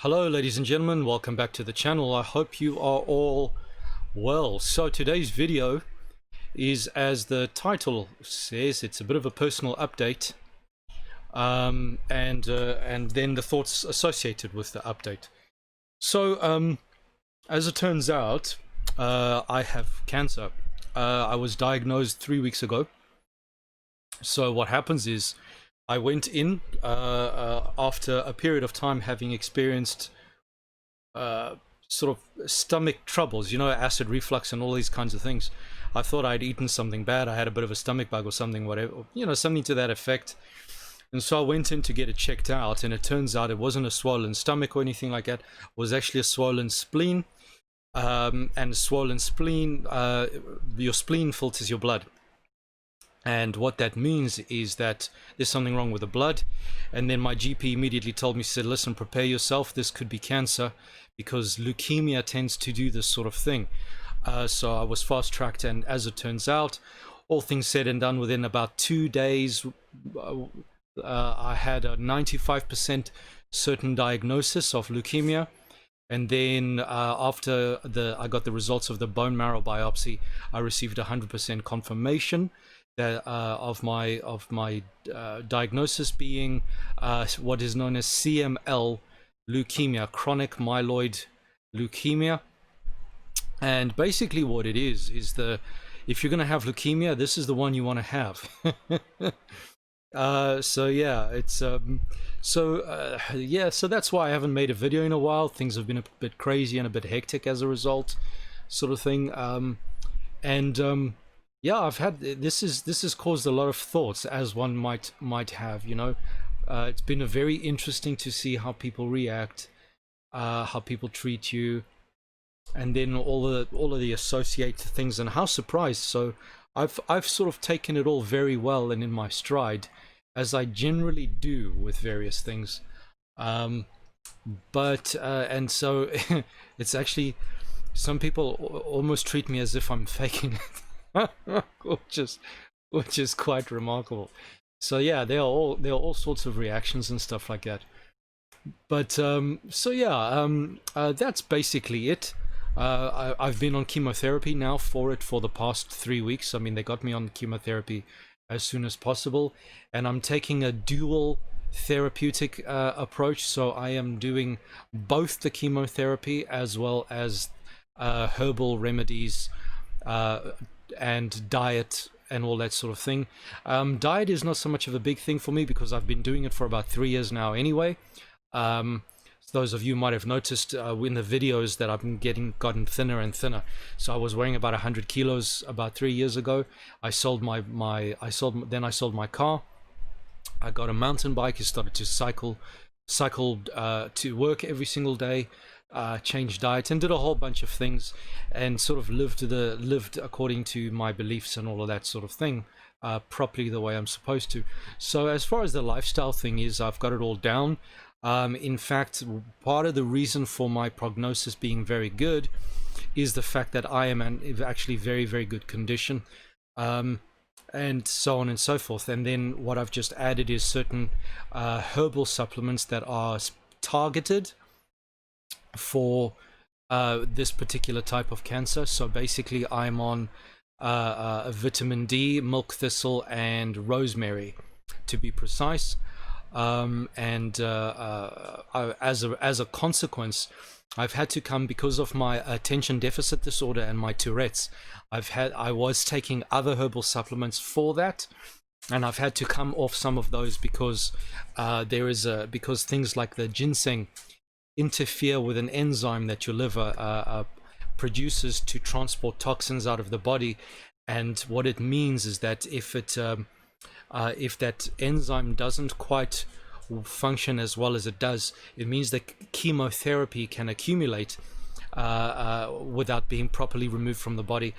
Hello ladies and gentlemen, welcome back to the channel. I hope you are all well. So today's video is, as the title says, it's a bit of a personal update, and then the thoughts associated with the update. So as it turns out, I have cancer. I was diagnosed 3 weeks ago. So what happens is I went in after a period of time having experienced sort of stomach troubles, acid reflux and all these kinds of things. I thought I'd eaten something bad. I had a bit of a stomach bug or something, whatever, something to that effect. And so I went in to get it checked out, and it turns out it wasn't a swollen stomach or anything like that. It was actually a swollen spleen. And swollen spleen, your spleen filters your blood. And what that means is that there's something wrong with the blood. And then my GP immediately told me, said, listen, prepare yourself. This could be cancer, because leukemia tends to do this sort of thing. So I was fast-tracked, and as it turns out, all things said and done, within about 2 days, I had a 95% certain diagnosis of leukemia. And then after I got the results of the bone marrow biopsy, I received 100% confirmation that, of my diagnosis being what is known as CML leukemia, chronic myeloid leukemia. And basically what it is if you're going to have leukemia, this is the one you want to have. So yeah, it's so that's why I haven't made a video in a while. Things have been a bit crazy and a bit hectic as a result, sort of thing. Yeah, I've had this has caused a lot of thoughts, as one might have. It's been very interesting to see how people react, how people treat you, and then all of the associated things, and how surprised. So I've sort of taken it all very well and in my stride, as I generally do with various things. But and so it's actually, some people almost treat me as if I'm faking it, which is quite remarkable. So yeah, there are all sorts of reactions and stuff like that. But so yeah, that's basically it. I've been on chemotherapy now for the past 3 weeks. I mean, they got me on chemotherapy as soon as possible, and I'm taking a dual therapeutic approach. So I am doing both the chemotherapy as well as herbal remedies and diet and all that sort of thing. Diet is not so much of a big thing for me, because I've been doing it for about 3 years now anyway. Those of you might have noticed in the videos that I've been gotten thinner and thinner. So I was weighing about 100 kilos about 3 years ago. I sold I sold my car. I got a mountain bike. I started to cycle to work every single day. Changed diet and did a whole bunch of things, and sort of lived according to my beliefs and all of that sort of thing, properly, the way I'm supposed to. So as far as the lifestyle thing is, I've got it all down. In fact, part of the reason for my prognosis being very good is the fact that I am in actually very, very good condition, and so on and so forth. And then what I've just added is certain herbal supplements that are targeted for this particular type of cancer. So basically I'm on vitamin D, milk thistle, and rosemary, to be precise. As a consequence, I've had to come, because of my attention deficit disorder and my Tourette's, I was taking other herbal supplements for that, and I've had to come off some of those because because things like the ginseng interfere with an enzyme that your liver produces to transport toxins out of the body. And what it means is that if that enzyme doesn't quite function as well as it does, it means that chemotherapy can accumulate without being properly removed from the body,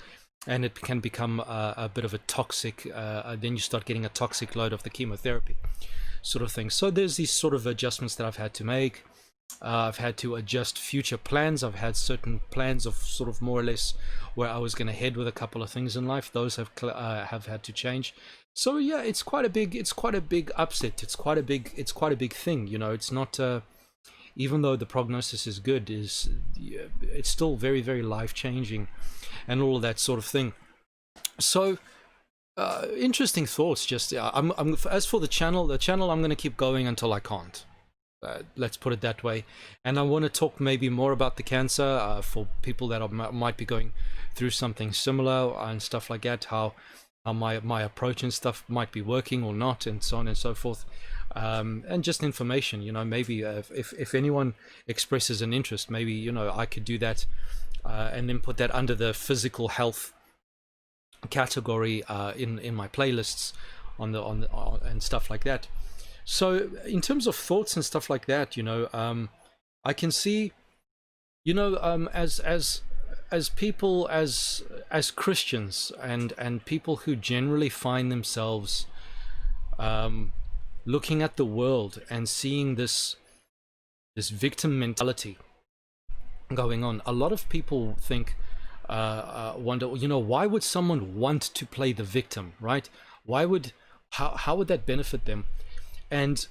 and it can become a bit of a toxic, then you start getting a toxic load of the chemotherapy, sort of thing. So there's these sort of adjustments that I've had to make. I've had to adjust future plans. I've had certain plans of sort of more or less where I was going to head with a couple of things in life. Those have had to change. So yeah, it's quite a big upset. It's quite a big thing. It's not even though the prognosis is good, is it's still very, very life changing, and all of that sort of thing. So interesting thoughts. Just as for the channel I'm going to keep going until I can't. Let's put it that way. And I want to talk maybe more about the cancer for people that might be going through something similar and stuff like that, how my approach and stuff might be working or not, and so on and so forth. And just information, maybe if anyone expresses an interest, maybe I could do that, and then put that under the physical health category in my playlists on and stuff like that. So in terms of thoughts and stuff like that, I can see, as people, as Christians, and people who generally find themselves looking at the world and seeing this victim mentality going on. A lot of people think, wonder, why would someone want to play the victim, right? How would that benefit them? And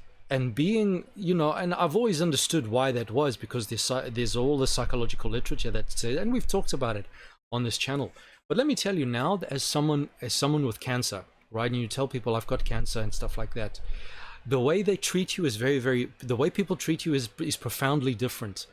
being, and I've always understood why that was, because there's all the psychological literature that says, and we've talked about it on this channel. But let me tell you now, as someone with cancer, right? And you tell people I've got cancer and stuff like that, the way they treat you is the way people treat you is profoundly different.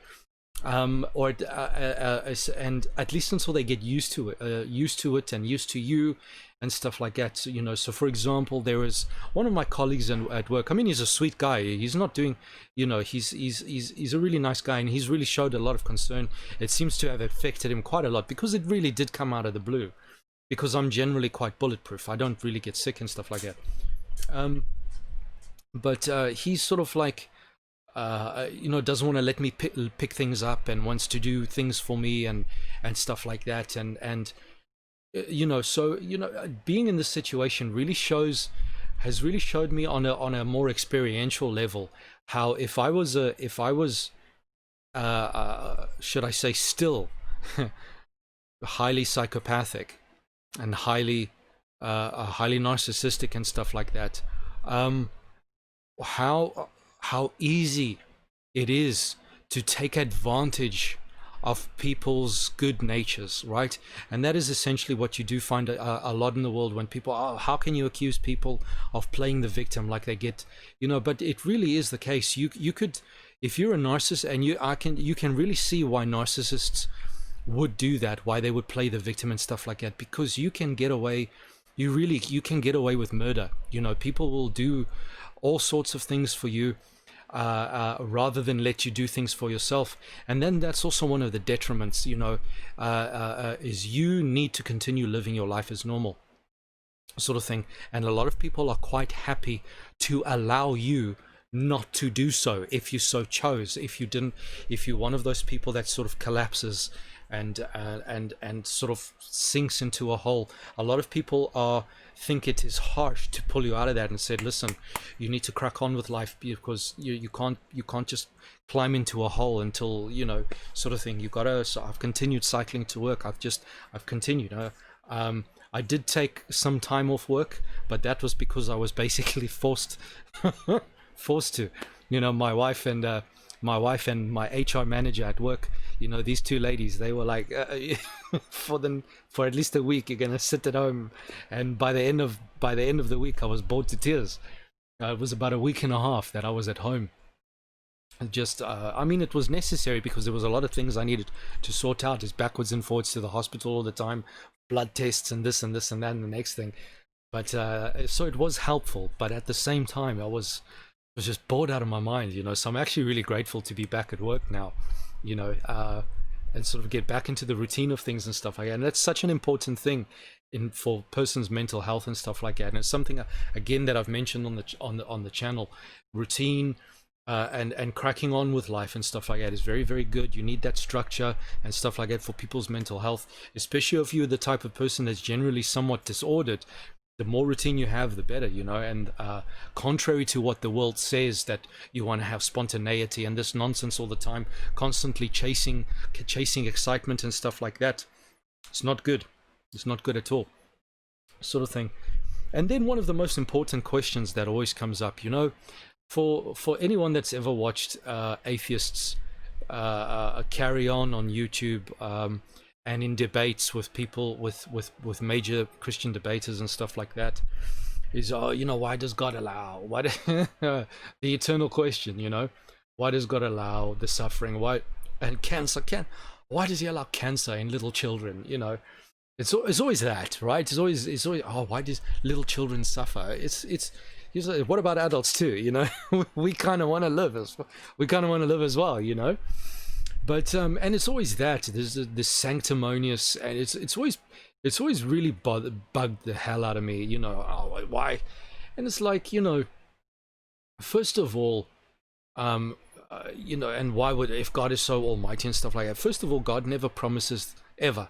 And at least until they get used to it and used to you and stuff like that. So for example, there was one of my colleagues at work. I mean, he's a sweet guy. He's not doing, he's a really nice guy, and he's really showed a lot of concern. It seems to have affected him quite a lot, because it really did come out of the blue, because I'm generally quite bulletproof. I don't really get sick and stuff like that. But he's sort of like, doesn't want to let me pick things up, and wants to do things for me and stuff like that. And so being in this situation has really showed me on a more experiential level how if I was should I say still highly psychopathic and highly narcissistic and stuff like that, how easy it is to take advantage of people's good natures, right? And that is essentially what you do find a lot in the world, when people, how can you accuse people of playing the victim, like they get, but it really is the case. You could, if you're a narcissist, and you can really see why narcissists would do that, why they would play the victim and stuff like that, because you can get away, you can get away with murder. People will do all sorts of things for you, rather than let you do things for yourself. And then that's also one of the detriments, is you need to continue living your life as normal, sort of thing. And a lot of people are quite happy to allow you not to do so, if you so chose. If you're one of those people that sort of collapses and sort of sinks into a hole, a lot of people think it is harsh to pull you out of that and said, listen, you need to crack on with life, because you can't just climb into a hole until, sort of thing. You gotta. So I've continued cycling to work. I've continued. I did take some time off work, but that was because I was basically forced to. My wife and my HR manager at work, these two ladies, they were like, for at least a week, you're gonna sit at home. And by the end of the week, I was bored to tears. It was about a week and a half that I was at home. Just it was necessary, because there was a lot of things I needed to sort out. Is backwards and forwards to the hospital all the time, blood tests and this and that and the next thing. But so it was helpful, but at the same time, I was just bored out of my mind, so I'm actually really grateful to be back at work now, and sort of get back into the routine of things and stuff like that. And that's such an important thing for person's mental health and stuff like that. And it's something, again, that I've mentioned on the channel. Routine and cracking on with life and stuff like that is very, very good. You need that structure and stuff like that for people's mental health, especially if you're the type of person that's generally somewhat disordered. The more routine you have, the better, and contrary to what the world says, that you want to have spontaneity and this nonsense all the time, constantly chasing excitement and stuff like that, it's not good. It's not good at all, sort of thing. And then one of the most important questions that always comes up, for anyone that's ever watched atheists carry on YouTube, and in debates with people, with major Christian debaters and stuff like that, is, oh, why does God allow, why the eternal question, why does God allow the suffering, why, and cancer, why does he allow cancer in little children, it's always that, right? It's always, oh, why does little children suffer? It's what about adults too, we kind of want to live as well, but and it's always that there's this sanctimonious, and it's always really bugged the hell out of me, oh, why. And it's like, first of all, and why would, if God is so almighty and stuff like that, first of all, God never promises ever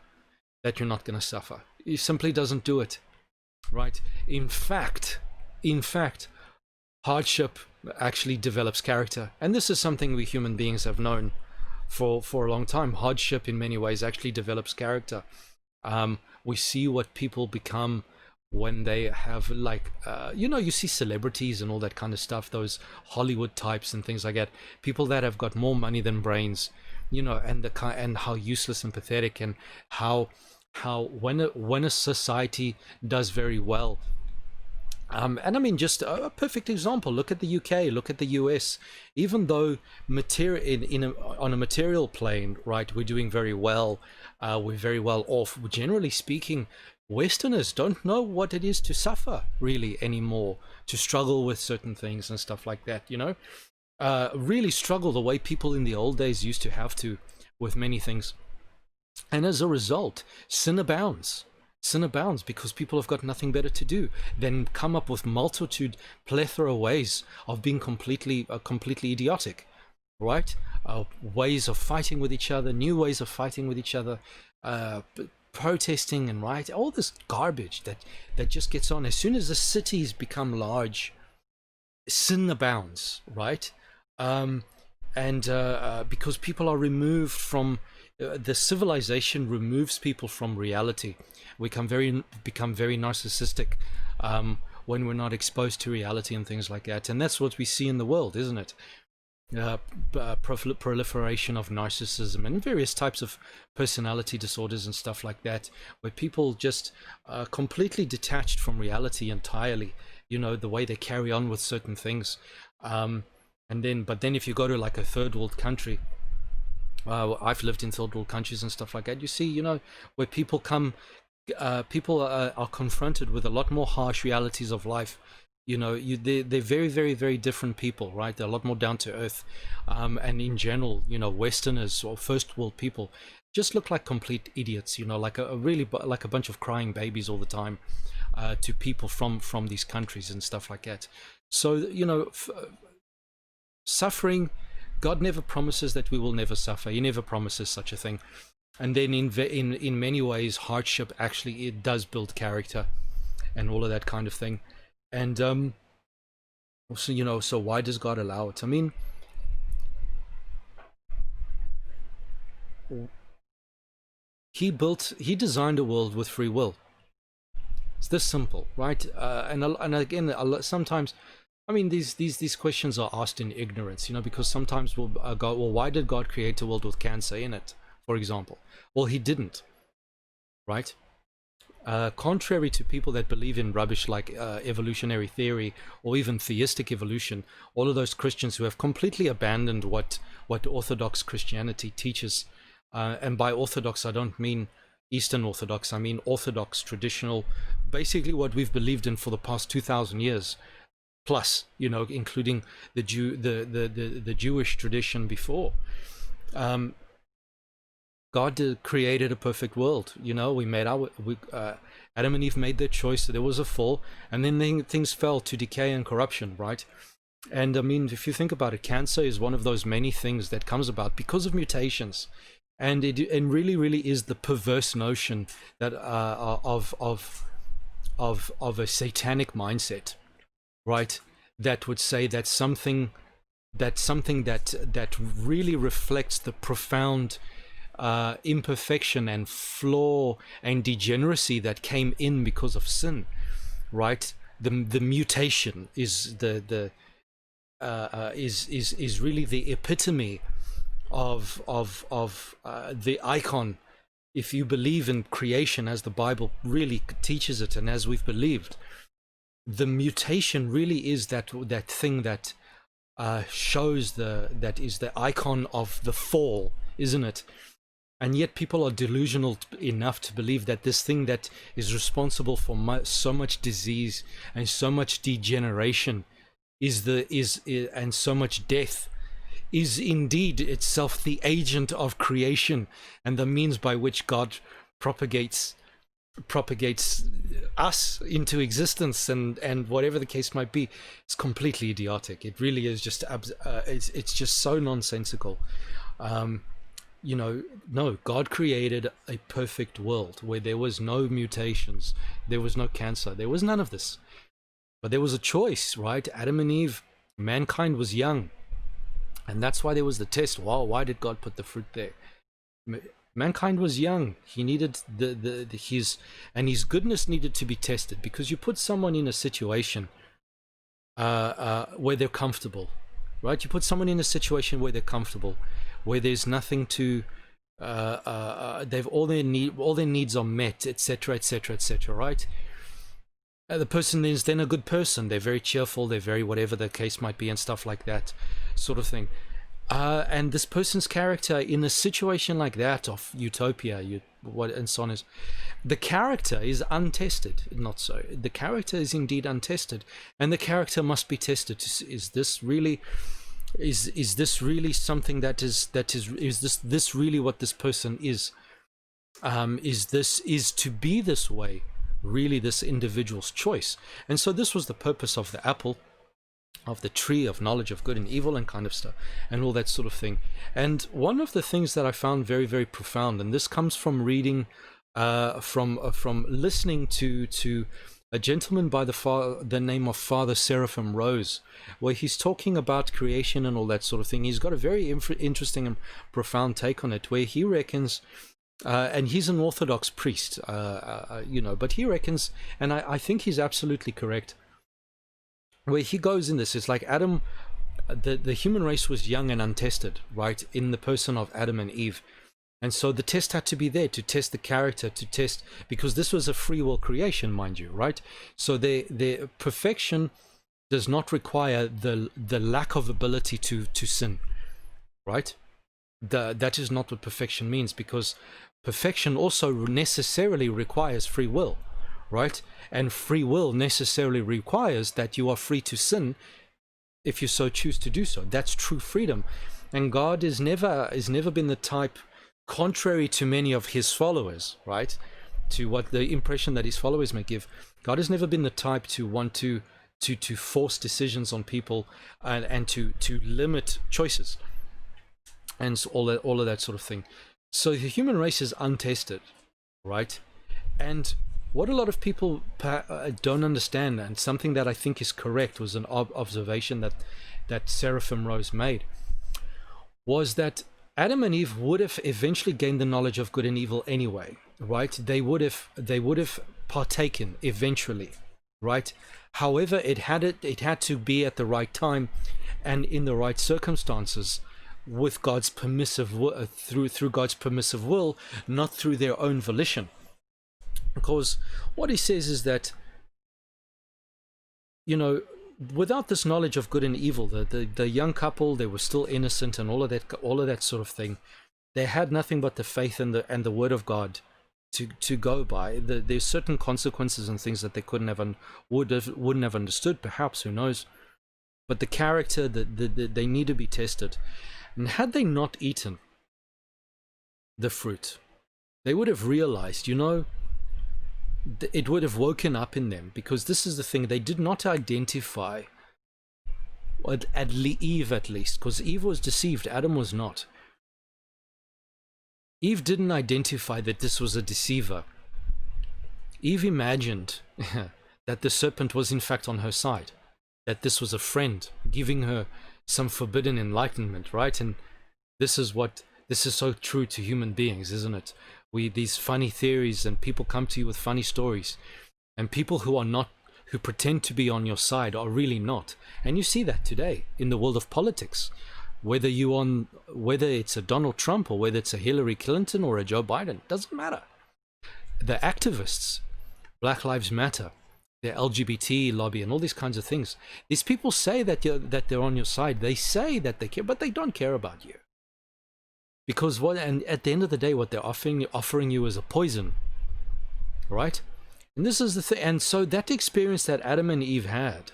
that you're not going to suffer. He simply doesn't do it, right? In fact, hardship actually develops character, and this is something we human beings have known for a long time. Hardship in many ways actually develops character. We see what people become when they have, like, you see celebrities and all that kind of stuff, those Hollywood types and things like that, people that have got more money than brains, and how useless and pathetic, and how when a society does very well, and I mean, just a perfect example, look at the UK, look at the US. Even though on a material plane, right, we're doing very well, we're very well off, generally speaking, Westerners don't know what it is to suffer really anymore, to struggle with certain things and stuff like that, really struggle the way people in the old days used to have to with many things. And as a result, sin abounds. Sin abounds because people have got nothing better to do than come up with plethora ways of being completely idiotic, right? Ways of fighting with each other, new ways of fighting with each other, protesting and riot, all this garbage that just gets on. As soon as the cities become large, sin abounds, right? Because people are removed from the civilization, removes people from reality. We become very narcissistic when we're not exposed to reality and things like that. And that's what we see in the world, isn't it? Proliferation of narcissism and various types of personality disorders and stuff like that, where people just completely detached from reality entirely, the way they carry on with certain things. But then if you go to like a third world country, I've lived in third world countries and stuff like that, you see, where people are confronted with a lot more harsh realities of life. They're very, very, very different people, right? They're a lot more down to earth, and in general, Westerners or first world people just look like complete idiots, like like a bunch of crying babies all the time, to people from these countries and stuff like that. So suffering, God never promises that we will never suffer. He never promises such a thing. And then in many ways, hardship actually, it does build character and all of that kind of thing. And also, so why does God allow it? I mean, he designed a world with free will. It's this simple, right? And again, sometimes, I mean, these questions are asked in ignorance, because sometimes we'll go, well, why did God create a world with cancer in it, for example? Well, he didn't, right? Contrary to people that believe in rubbish like evolutionary theory or even theistic evolution, all of those Christians who have completely abandoned what Orthodox Christianity teaches, and by Orthodox I don't mean Eastern Orthodox, I mean Orthodox, traditional, basically what we've believed in for the past 2,000 years plus, including the Jewish tradition before. God created a perfect world. We made Adam and Eve made their choice. So there was a fall, and then things fell to decay and corruption, right? And I mean, if you think about it, cancer is one of those many things that comes about because of mutations, and it really, really is the perverse notion that of a satanic mindset, right? That would say that something that really reflects the profound imperfection and flaw and degeneracy that came in because of sin, right? The mutation is the is really the epitome of the icon. If you believe in creation as the Bible really teaches it, and as we've believed, the mutation really is that thing that shows that is the icon of the fall, isn't it? And yet people are delusional enough to believe that this thing that is responsible for so much disease and so much degeneration and so much death is indeed itself the agent of creation and the means by which God propagates us into existence, and whatever the case might be. It's completely idiotic. It really is just it's just so nonsensical. No, God created a perfect world where there was no mutations, there was no cancer, there was none of this. But there was a choice, right? Adam and Eve, mankind was young. And that's why there was the test. Wow, why did God put the fruit there? Mankind was young. He needed his goodness needed to be tested, because you put someone in a situation where they're comfortable, right? You put someone in a situation where they're comfortable, where there's nothing to they've all their needs are met, etc., etc., etc., right? The person is then a good person. They're very cheerful, they're very whatever the case might be, and stuff like that sort of thing. And this person's character in a situation like that of utopia, and so on, is the character is untested. Not so. The character is indeed untested, and the character must be tested. Is this really something is this really what this person is? Is to be this way really this individual's choice? And so this was the purpose of the apple, of the tree of knowledge of good and evil, and kind of stuff, and all that sort of thing. And one of the things that I found very, very profound, and this comes from reading, from listening to a gentleman by the name of Father Seraphim Rose, where he's talking about creation and all that sort of thing. He's got a very interesting and profound take on it, where he reckons, and he's an Orthodox priest, but he reckons, and I think he's absolutely correct, where he goes in this, it's like Adam, the human race was young and untested, right, in the person of Adam and Eve. And so the test had to be there to test the character, because this was a free will creation, mind you, right? So their perfection does not require the lack of ability to sin, right? That is not what perfection means, because perfection also necessarily requires free will, right? And free will necessarily requires that you are free to sin if you so choose to do so. That's true freedom. And God has never been the type, contrary to many of his followers, right, to what the impression that his followers may give, God has never been the type to want to force decisions on people, and to limit choices and so all of that sort of thing. So the human race is untested, right? And what a lot of people don't understand, and something that I think is correct, was an observation that Seraphim Rose made, was that Adam and Eve would have eventually gained the knowledge of good and evil anyway, right? They would have partaken eventually, right? However, it had to be at the right time and in the right circumstances, with God's permissive through God's permissive will, not through their own volition. Because what he says is that, without this knowledge of good and evil, the young couple, they were still innocent and all of that sort of thing. They had nothing but the faith and the word of God to go by. There's certain consequences and things that they wouldn't have understood, perhaps, who knows. But the character, they need to be tested. And had they not eaten the fruit, they would have realized, it would have woken up in them, because this is the thing, they did not identify, Eve at least, because Eve was deceived, Adam was not. Eve didn't identify that this was a deceiver. Eve imagined that the serpent was in fact on her side, that this was a friend giving her some forbidden enlightenment, right? And this is so true to human beings, isn't it? These funny theories, and people come to you with funny stories, and people who are not who pretend to be on your side are really not. And you see that today in the world of politics. Whether it's a Donald Trump or whether it's a Hillary Clinton or a Joe Biden, doesn't matter. The activists, Black Lives Matter, the LGBT lobby and all these kinds of things, these people say that they're on your side. They say that they care, but they don't care about you. Because and at the end of the day, what they're offering you is a poison, right? And this is the thing. And so that experience that Adam and Eve had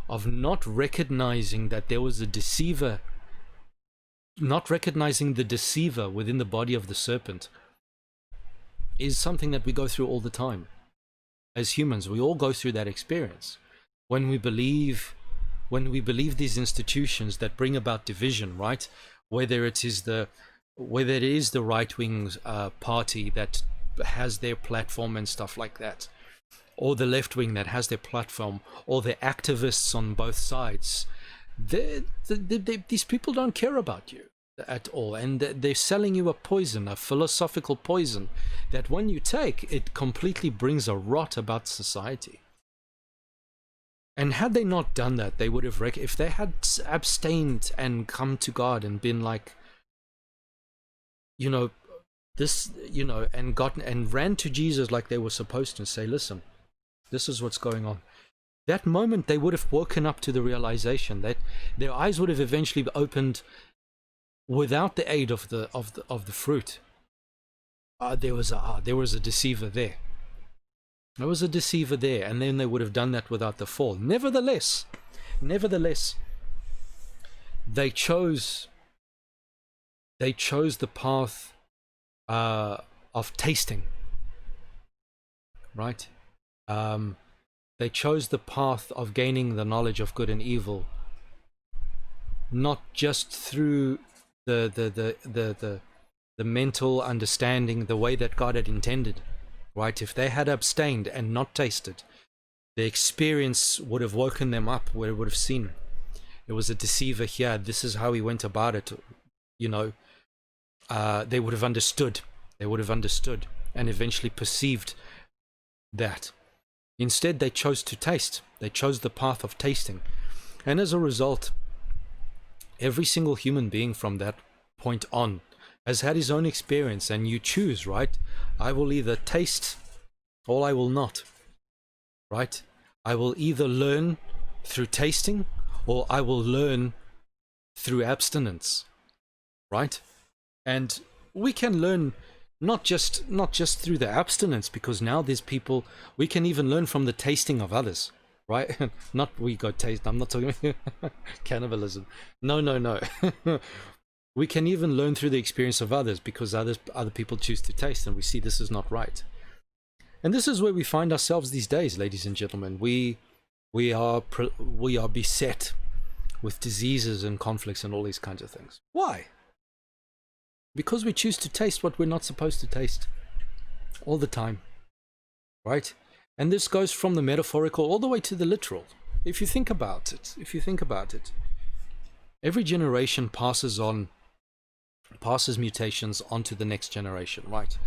of not recognizing that there was a deceiver, not recognizing the deceiver within the body of the serpent, is something that we go through all the time. As humans, we all go through that experience. When we believe these institutions that bring about division, right? Whether it is the right-wing party that has their platform and stuff like that, or the left-wing that has their platform, or the activists on both sides, these people don't care about you at all, and they're selling you a poison, a philosophical poison, that when you take, it completely brings a rot about society. And had they not done that, they would have, if they had abstained and come to God and been like, this, and gotten and ran to Jesus like they were supposed to, say, listen, this is what's going on. That moment they would have woken up to the realization that their eyes would have eventually opened without the aid of the fruit. There was a deceiver there. There was a deceiver there, and then they would have done that without the fall. Nevertheless, they chose the path of tasting, right? They chose the path of gaining the knowledge of good and evil, not just through the mental understanding, the way that God had intended, right? If they had abstained and not tasted, the experience would have woken them up, where it would have seen it was a deceiver here. This is how he went about it. They would have understood. They would have understood and eventually perceived that. Instead, they chose to taste. They chose the path of tasting. And as a result, every single human being from that point on has had his own experience, and you choose, right? I will either taste or I will not, right? I will either learn through tasting or I will learn through abstinence, right? And we can learn not just through the abstinence, because now there's people, we can even learn from the tasting of others, right? Not we go taste, I'm not talking about cannibalism. No. We can even learn through the experience of others, because other people choose to taste, and we see this is not right. And this is where we find ourselves these days, ladies and gentlemen. We are beset with diseases and conflicts and all these kinds of things. Why? Because we choose to taste what we're not supposed to taste all the time, right? And this goes from the metaphorical all the way to the literal. If you think about it, every generation passes mutations onto the next generation, right?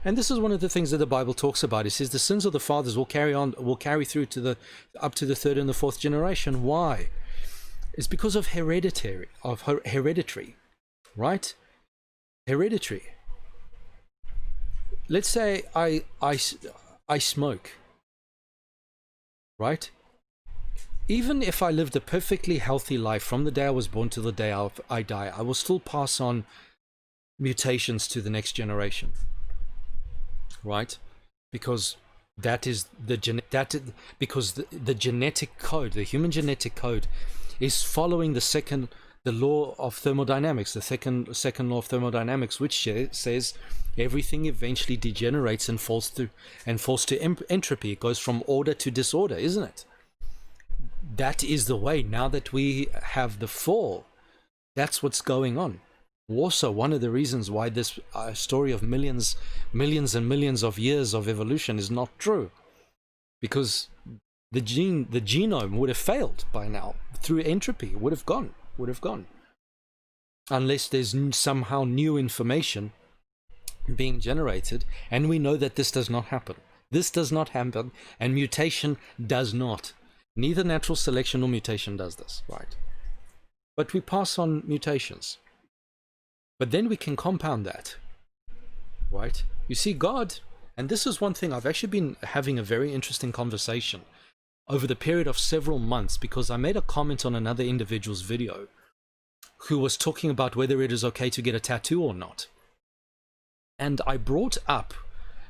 And this is one of the things that the Bible talks about. It says the sins of the fathers will carry through to up to the third and the fourth generation. Why? It's because of hereditary, right? Hereditary. Let's say I smoke, right? Even if I lived a perfectly healthy life from the day I was born to the day I die, I will still pass on mutations to the next generation, right? Because that is the genetic code, the human genetic code, is following the law of thermodynamics, the second law of thermodynamics, which says everything eventually degenerates and falls to entropy. It goes from order to disorder, isn't it? That is the way. Now that we have the fall, that's what's going on. Also, one of the reasons why this story of millions and millions of years of evolution is not true, because the genome would have failed by now through entropy. Would have gone, unless there's somehow new information being generated, and we know that this does not happen. This does not happen, and mutation does not. Neither natural selection nor mutation does this, right? But we pass on mutations. But then we can compound that, right? You see, God, and this is one thing I've actually been having a very interesting conversation over the period of several months, because I made a comment on another individual's video who was talking about whether it is okay to get a tattoo or not. And I brought up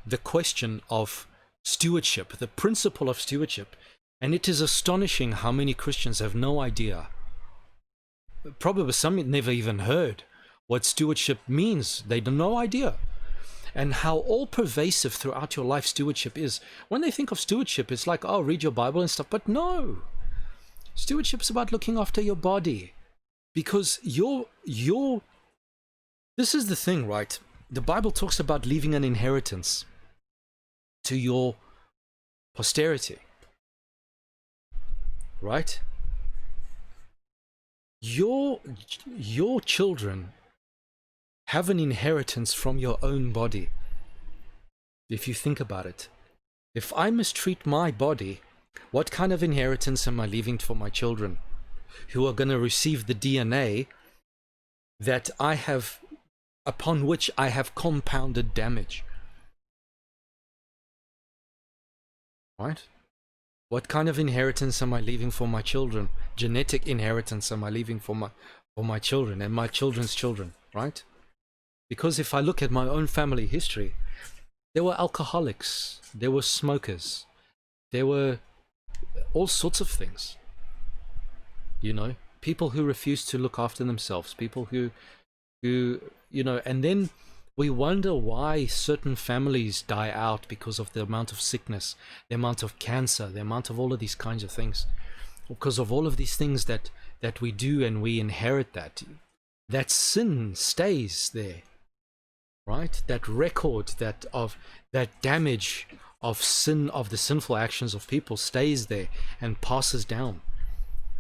the question of stewardship, the principle of stewardship. And it is astonishing how many Christians have no idea. Probably some never even heard what stewardship means. They have no idea. And how all pervasive throughout your life stewardship is. When they think of stewardship, it's like, oh, read your Bible and stuff. But no. Stewardship's about looking after your body. Because this is the thing, right? The Bible talks about leaving an inheritance to your posterity. Right? Your children have an inheritance from your own body. If you think about it. If I mistreat my body, what kind of inheritance am I leaving for my children, who are going to receive the DNA that I have, upon which I have compounded damage? Right? What kind of inheritance am I leaving for my children? Genetic inheritance am I leaving for my children and my children's children, right? Because if I look at my own family history, there were alcoholics, there were smokers, there were all sorts of things. You know, people who refused to look after themselves, people who you know, and then we wonder why certain families die out because of the amount of sickness, the amount of cancer, the amount of all of these kinds of things. Because of all of these things that we do, and we inherit that sin stays there, right? That record that damage of sin, of the sinful actions of people stays there and passes down,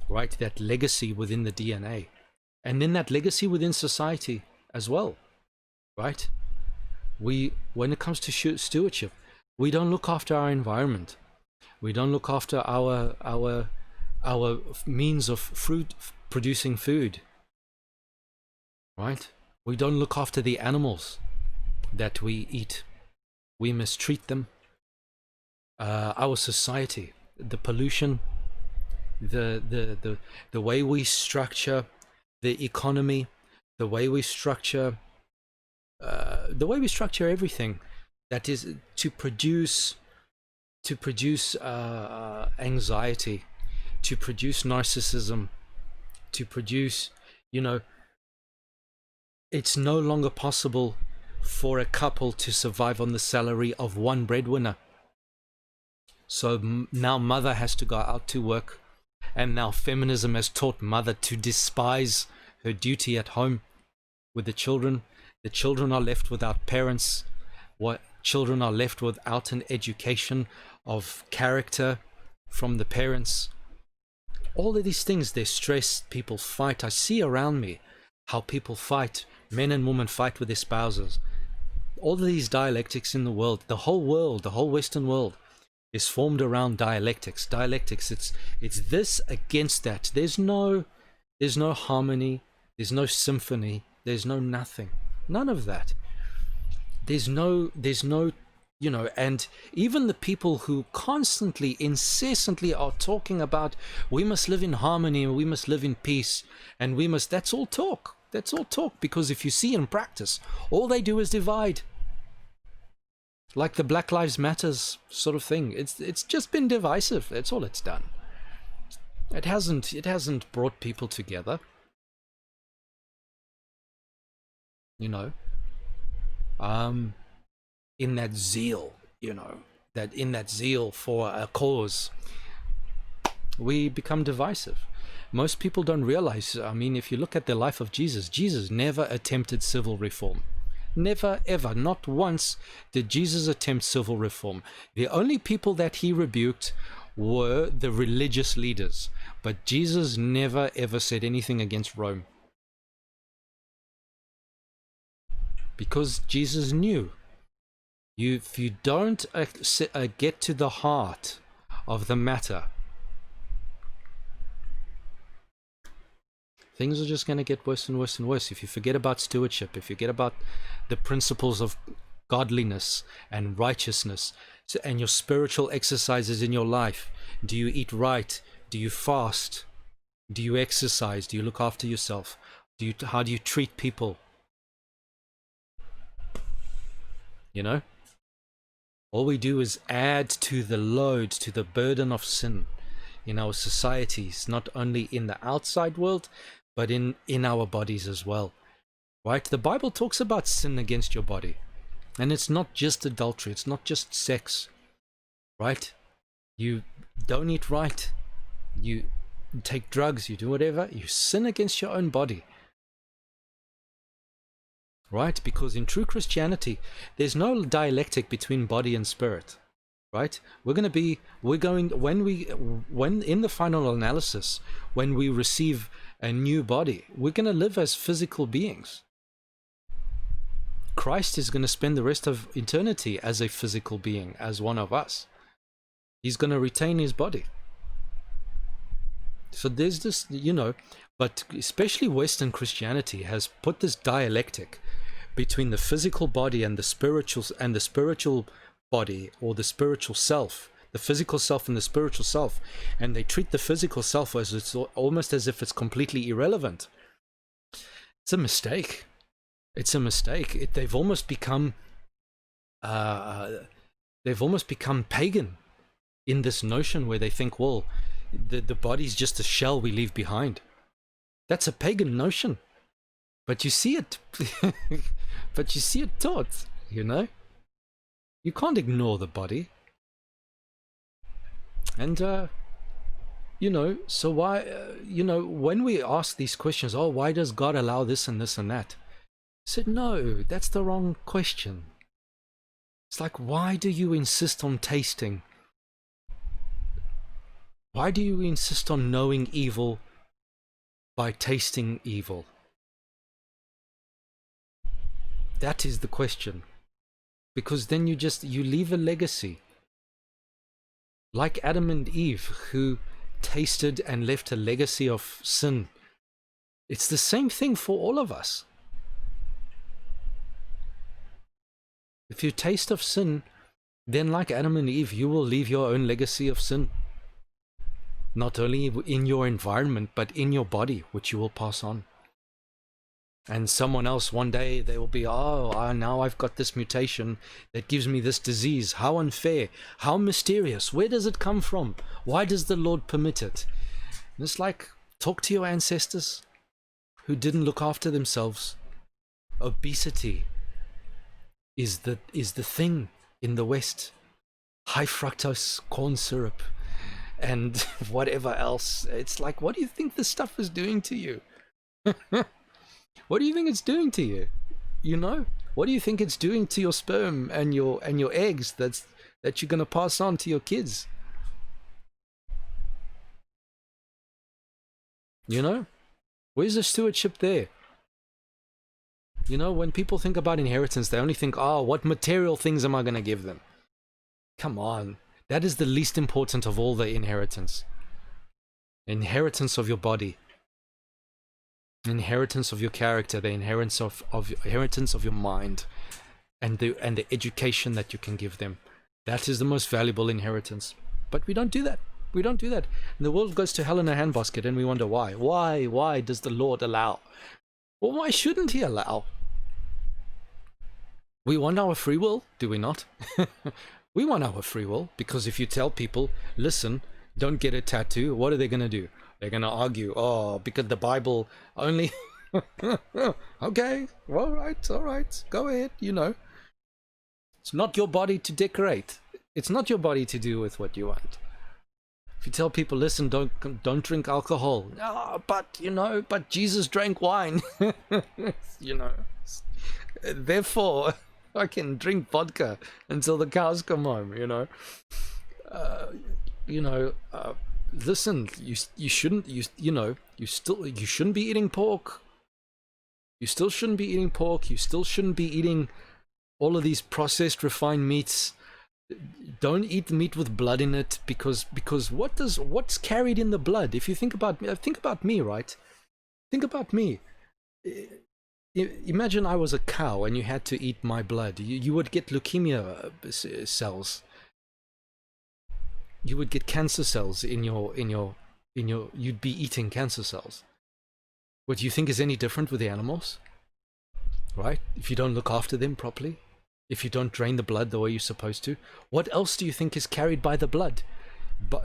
right? That legacy within the DNA, and then that legacy within society as well. Right? When it comes to stewardship, we don't look after our environment. We don't look after our means of producing food. Right? We don't look after the animals that we eat. We mistreat them. Our society, the pollution, the way we structure the economy, the way we structure everything, that is to produce anxiety, to produce narcissism, to produce, you know, it's no longer possible for a couple to survive on the salary of one breadwinner. So now mother has to go out to work, and now feminism has taught mother to despise her duty at home with the children. The children are left without parents. Children are left without an education of character from the parents. All of these things, they're stressed, people fight. I see around me how people fight, men and women fight with their spouses. All of these dialectics in the world, the whole Western world is formed around dialectics. It's this against that. There's no harmony, there's no symphony, there's no nothing. None of that. There's no, you know, and even the people who constantly, incessantly are talking about we must live in harmony and we must live in peace and we must, that's all talk. That's all talk, because if you see in practice, all they do is divide. Like the Black Lives Matters sort of thing. It's just been divisive. That's all it's done. It hasn't brought people together. You know, in that zeal, you know, in that zeal for a cause, we become divisive. Most people don't realize, I mean, if you look at the life of Jesus, Jesus never attempted civil reform. Never, ever, not once did Jesus attempt civil reform. The only people that he rebuked were the religious leaders, but Jesus never, ever said anything against Rome. Because Jesus knew If you don't get to the heart of the matter, things are just going to get worse and worse and worse. If you forget about stewardship, if you forget about the principles of godliness and righteousness, and your spiritual exercises in your life, do you eat right? Do you fast? Do you exercise? Do you look after yourself? How do you treat people? You know, all we do is add to the load, to the burden of sin in our societies, not only in the outside world, but in our bodies as well, right? The Bible talks about sin against your body, and it's not just adultery, it's not just sex, right? You don't eat right, you take drugs, you do whatever, you sin against your own body, right? Because in true Christianity, there's no dialectic between body and spirit, right? When in the final analysis, when we receive a new body, we're going to live as physical beings. Christ is going to spend the rest of eternity as a physical being, as one of us. He's going to retain his body. So there's this, you know, but especially Western Christianity has put this dialectic between the physical body and the spiritual body, or the spiritual self, the physical self and the spiritual self, and they treat the physical self as it's almost as if it's completely irrelevant. It's a mistake. It's a mistake. They've almost become pagan in this notion where they think, well, the body's just a shell we leave behind. That's a pagan notion, but you see it, but you see it taught. You know, you can't ignore the body. And you know, so why, you know, when we ask these questions, oh, why does God allow this and this and that? I said, no, that's the wrong question. It's like, why do you insist on tasting? Why do you insist on knowing evil by tasting evil? That is the question. Because then you leave a legacy. Like Adam and Eve, who tasted and left a legacy of sin. It's the same thing for all of us. If you taste of sin, then like Adam and Eve, you will leave your own legacy of sin. Not only in your environment, but in your body, which you will pass on. And someone else, one day, they will be, now I've got this mutation that gives me this disease. How unfair, how mysterious. Where does it come from? Why does the Lord permit it? And it's like, talk to your ancestors who didn't look after themselves. Obesity is the thing in the West. High fructose corn syrup and whatever else. It's like, what do you think this stuff is doing to you? What do you think it's doing to you? You know, what do you think it's doing to your sperm and your eggs that you're going to pass on to your kids? You know, where's the stewardship there? You know, when people think about inheritance, they only think, oh, what material things am I going to give them? Come on, that is the least important of all the inheritance. Inheritance of your body. Inheritance of your character, the inheritance of your mind, and the education that you can give them. That is the most valuable inheritance. But we don't do that. We don't do that. And the world goes to hell in a handbasket, and we wonder why. Why does the Lord allow? Well, why shouldn't he allow? We want our free will, do we not? We want our free will, because if you tell people, listen, don't get a tattoo, what are they going to do? They're going to argue, oh, because the Bible only... Okay, all right, go ahead, you know. It's not your body to decorate. It's not your body to do with what you want. If you tell people, listen, don't drink alcohol. Oh, but Jesus drank wine. You know. Therefore, I can drink vodka until the cows come home, you know. Listen, you shouldn't be eating pork. You still shouldn't be eating pork. You still shouldn't be eating all of these processed refined meats. Don't eat meat with blood in it, because what's carried in the blood? If you think about me, right? Think about me. Imagine I was a cow and you had to eat my blood. You would get leukemia cells. You would get cancer cells in your you'd be eating cancer cells. What do you think is any different with the animals? Right? If you don't look after them properly, if you don't drain the blood the way you're supposed to, what else do you think is carried by the blood?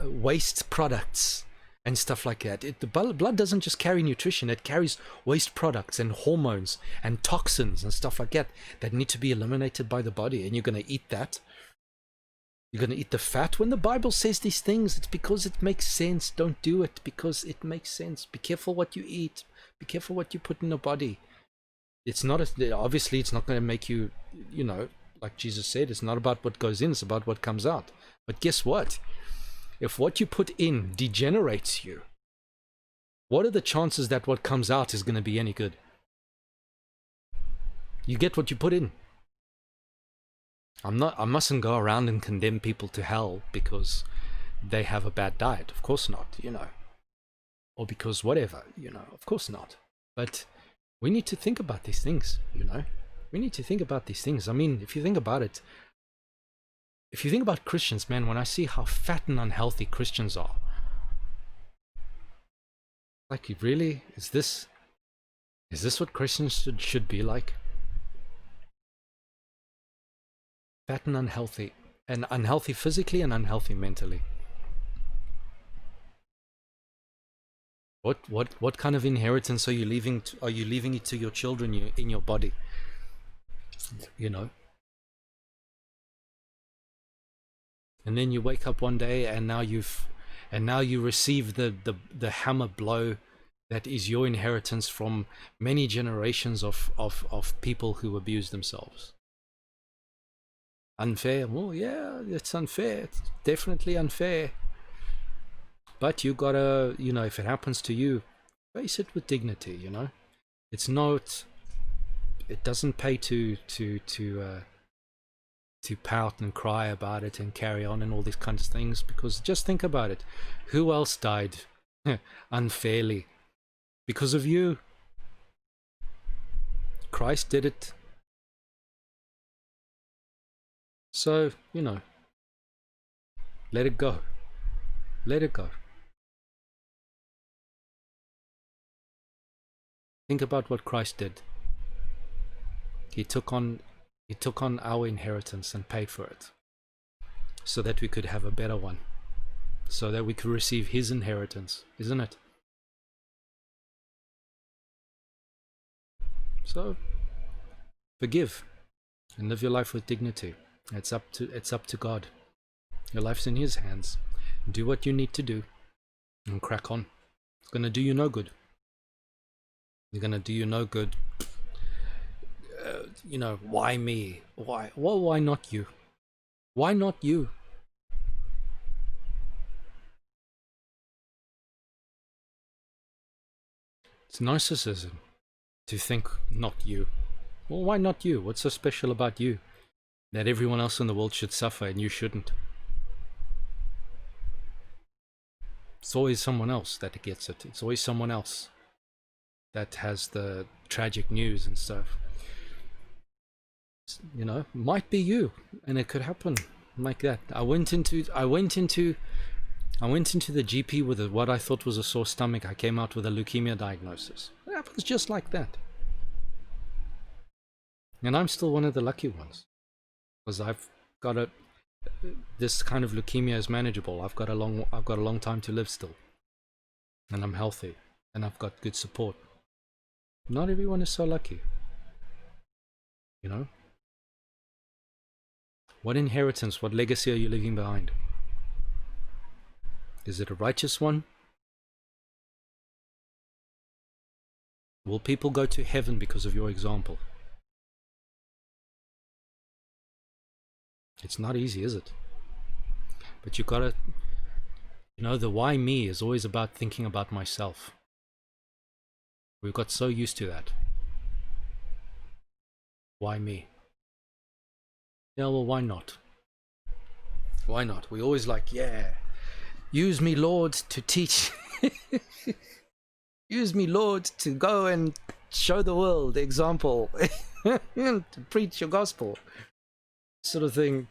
Waste products and stuff like that. The blood doesn't just carry nutrition, it carries waste products and hormones and toxins and stuff like that that need to be eliminated by the body, and you're going to eat that. You're going to eat the fat. When the Bible says these things, it's because it makes sense. Don't do it because it makes sense. Be careful what you eat. Be careful what you put in the body. It's not obviously it's not going to make you, like Jesus said, it's not about what goes in, it's about what comes out. But guess what? If what you put in degenerates you, what are the chances that what comes out is going to be any good? You get what you put in. I mustn't go around and condemn people to hell because they have a bad diet. Of course not, or because whatever, of course not. But we need to think about these things, we need to think about these things. I mean, if you think about it, if you think about Christians, man, when I see how fat and unhealthy Christians are, like, really, is this what Christians should be like? Fat and unhealthy physically and unhealthy mentally. What kind of inheritance are you leaving it to your children in your body? And then you wake up one day and now you receive the hammer blow that is your inheritance from many generations of people who abuse themselves. Unfair? Well, yeah, it's unfair. It's definitely unfair. But you gotta, if it happens to you, face it with dignity. It's not. It doesn't pay to pout and cry about it and carry on and all these kinds of things, because just think about it. Who else died unfairly because of you? Christ did it. So, let it go. Let it go. Think about what Christ did. He took on our inheritance and paid for it, so that we could have a better one, so that we could receive his inheritance, isn't it? So forgive and live your life with dignity. It's up to God. Your life's in his hands. Do what you need to do and crack on. It's going to do you no good. You're going to do you no good. Why me? Why? Well, why not you? Why not you? It's narcissism to think not you. Well, why not you? What's so special about you that everyone else in the world should suffer and you shouldn't? It's always someone else that gets it. It's always someone else that has the tragic news and stuff. Might be you, and it could happen like that. I went into the GP with what I thought was a sore stomach. I came out with a leukemia diagnosis. It happens just like that. And I'm still one of the lucky ones, because I've got this kind of leukemia is manageable. I've got a long time to live still, and I'm healthy, and I've got good support. Not everyone is so lucky, What inheritance, what legacy are you leaving behind? Is it a righteous one? Will people go to heaven because of your example? It's not easy, is it? But you gotta, the why me is always about thinking about myself. We've got so used to that. Why me? Yeah, well, why not? Why not? We always like, yeah, use me, Lord, to teach. Use me, Lord, to go and show the world the example, to preach your gospel, sort of thing.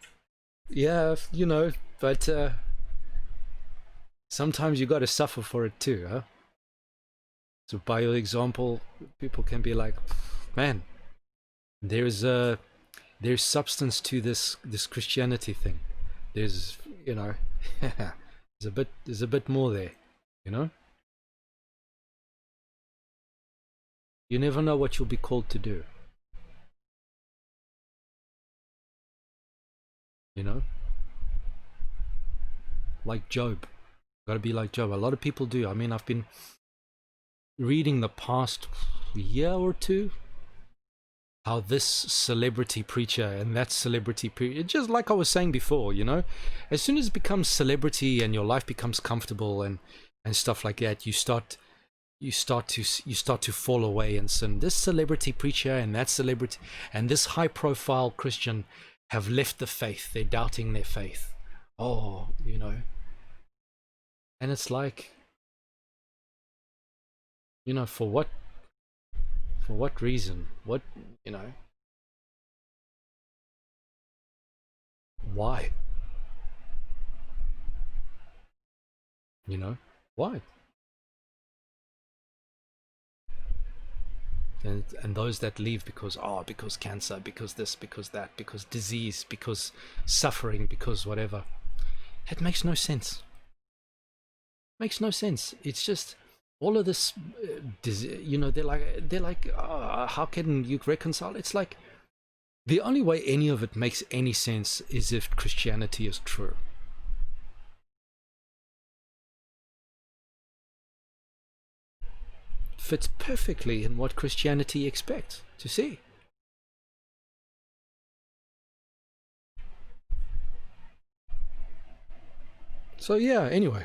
Yeah, you know, but sometimes you got to suffer for it too, huh? So by your example, people can be like, man, there's substance to this Christianity thing. There's, you know, there's a bit more there, you know. You never know what you'll be called to do, you know. Like Job, got to be like Job. A lot of people do. I mean, I've been reading the past year or two how this celebrity preacher and that celebrity preacher, just like I was saying before, you know, as soon as it becomes celebrity and your life becomes comfortable and stuff like that, you start to fall away in sin. This celebrity preacher and that celebrity and this high profile Christian have left the faith. They're doubting their faith. Oh, you know. And it's like, you know, for what reason? What, you know, why? You know, why? And those that leave because cancer, because this, because that, because disease, because suffering, because whatever, it makes no sense. Makes no sense. It's just all of this, you know, they're like, how can you reconcile? It's like the only way any of it makes any sense is if Christianity is true. Fits perfectly in what Christianity expects to see. So yeah, anyway,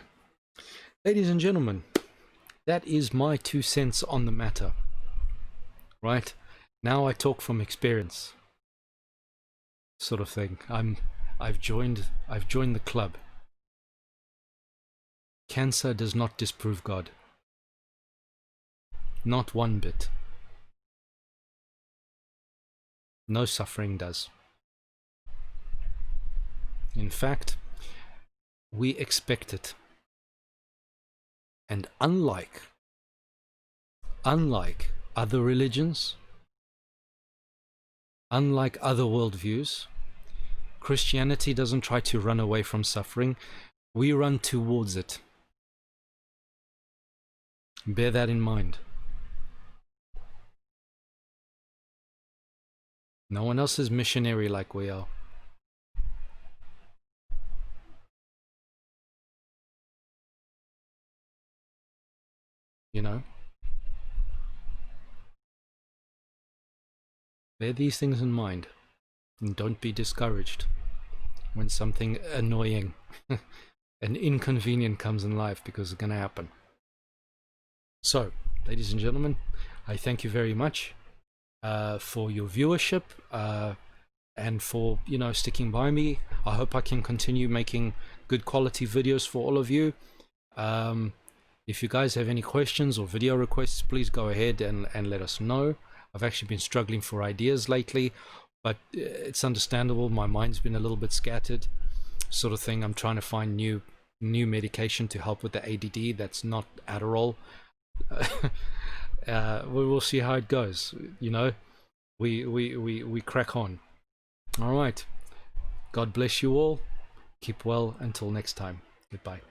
ladies and gentlemen, that is my 2 cents on the matter. Right? Now I talk from experience, sort of thing. I've joined the club. Cancer does not disprove God. Not one bit. No suffering does. In fact, we expect it. And unlike other religions, unlike other worldviews, Christianity doesn't try to run away from suffering. We run towards it. Bear that in mind. No one else is missionary like we are. You know? Bear these things in mind. And don't be discouraged when something annoying and inconvenient comes in life, because it's going to happen. So, ladies and gentlemen, I thank you very much for your viewership and for, you know, sticking by me. I hope I can continue making good quality videos for all of you. If you guys have any questions or video requests, please go ahead and let us know. I've actually been struggling for ideas lately, but it's understandable. My mind's been a little bit scattered, sort of thing. I'm trying to find new medication to help with the ADD. That's not Adderall. We will see how it goes. You know, we crack on. All right. God bless you all. Keep well until next time. Goodbye.